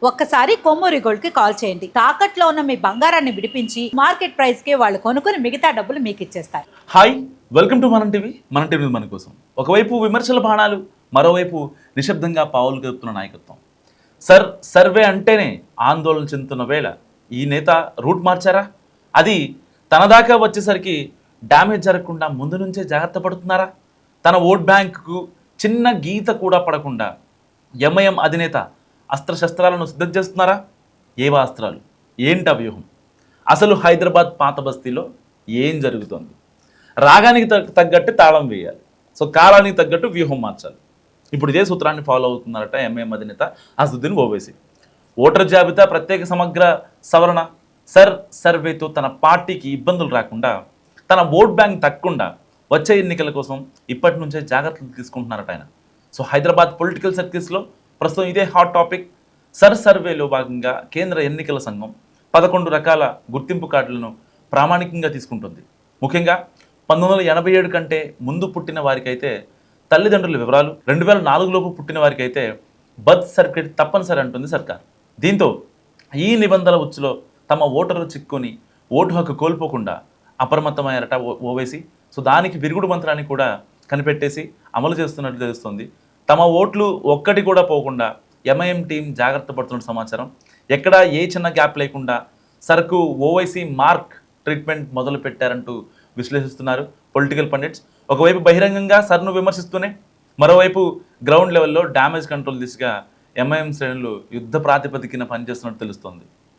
ఒక్కసారి కొమ్మూరి గోల్డ్ కి కాల్ చేయండి. తాకట్లో ఉన్న మీ బంగారాన్ని విడిపించి మార్కెట్ ప్రైస్ కి వాళ్ళు కొనుక్కుని మిగతా డబ్బులు మీకు ఇచ్చేస్తారు. హాయ్, వెల్కమ్ టు మన టీవీ. మన టీవీ మన కోసం. ఒకవైపు విమర్శల బాణాలు, మరోవైపు నిశ్శబ్దంగా పావులు కలుపుతున్న నాయకత్వం. సర్వే అంటేనే ఆందోళన చెందుతున్న వేళ ఈ నేత రూట్ మార్చారా? అది తన దాకా వచ్చేసరికి డ్యామేజ్ జరగకుండా ముందు నుంచే జాగ్రత్త పడుతున్నారా? తన ఓట్ బ్యాంకుకు చిన్న గీత కూడా పడకుండా ఎంఐఎం అధినేత అస్త్రశస్త్రాలను సిద్ధం చేస్తున్నారా? ఏవా అస్త్రాలు? ఏంటా వ్యూహం? అసలు హైదరాబాద్ పాత బస్తీలో ఏం జరుగుతోంది? రాగానికి తగ్గట్టు తాళం వేయాలి, సో కాలానికి తగ్గట్టు వ్యూహం మార్చాలి. ఇప్పుడు ఇదే సూత్రాన్ని ఫాలో అవుతున్నారట ఎంఐఎం అధినేత అసదుద్దీన్ ఓవైసీ. ఓటర్ జాబితా ప్రత్యేక సమగ్ర సవరణ సర్వేతో తన పార్టీకి ఇబ్బందులు రాకుండా, తన ఓట్ బ్యాంక్ తగ్గకుండా వచ్చే ఎన్నికల కోసం ఇప్పటి నుంచే జాగ్రత్తలు తీసుకుంటున్నారట ఆయన. సో హైదరాబాద్ పొలిటికల్ సర్కిల్స్లో ప్రస్తుతం ఇదే హాట్ టాపిక్. సర్వేలో భాగంగా కేంద్ర ఎన్నికల సంఘం 11 రకాల గుర్తింపు కార్డులను ప్రామాణికంగా తీసుకుంటుంది. ముఖ్యంగా 1987 కంటే ముందు పుట్టిన వారికైతే తల్లిదండ్రుల వివరాలు, 2004 లోపు పుట్టిన వారికైతే బర్త్ సర్టిఫికేట్ తప్పనిసరి అంటుంది సర్కార్. దీంతో ఈ నిబంధనల ఉచ్చులో తమ ఓటర్లు చిక్కుని ఓటు హక్కు కోల్పోకుండా అప్రమత్తమయ్యారట ఓవైసీ. సో దానికి విరుగుడు మంత్రాన్ని కూడా కనిపెట్టేసి అమలు చేస్తున్నట్లు తెలుస్తుంది. తమ ఓట్లు ఒక్కటి కూడా పోకుండా ఎంఐఎం టీం జాగ్రత్త పడుతున్న సమాచారం. ఎక్కడా ఏ చిన్న గ్యాప్ లేకుండా సరకు ఓవైసీ మార్క్ ట్రీట్మెంట్ మొదలు పెట్టారంటూ విశ్లేషిస్తున్నారు పొలిటికల్ పండిట్స్. ఒకవైపు బహిరంగంగా సర్ను విమర్శిస్తూనే, మరోవైపు గ్రౌండ్ లెవెల్లో డ్యామేజ్ కంట్రోల్ దిశగా ఎంఐఎం శ్రేణులు యుద్ధ ప్రాతిపదికన పనిచేస్తున్నట్టు తెలుస్తోంది.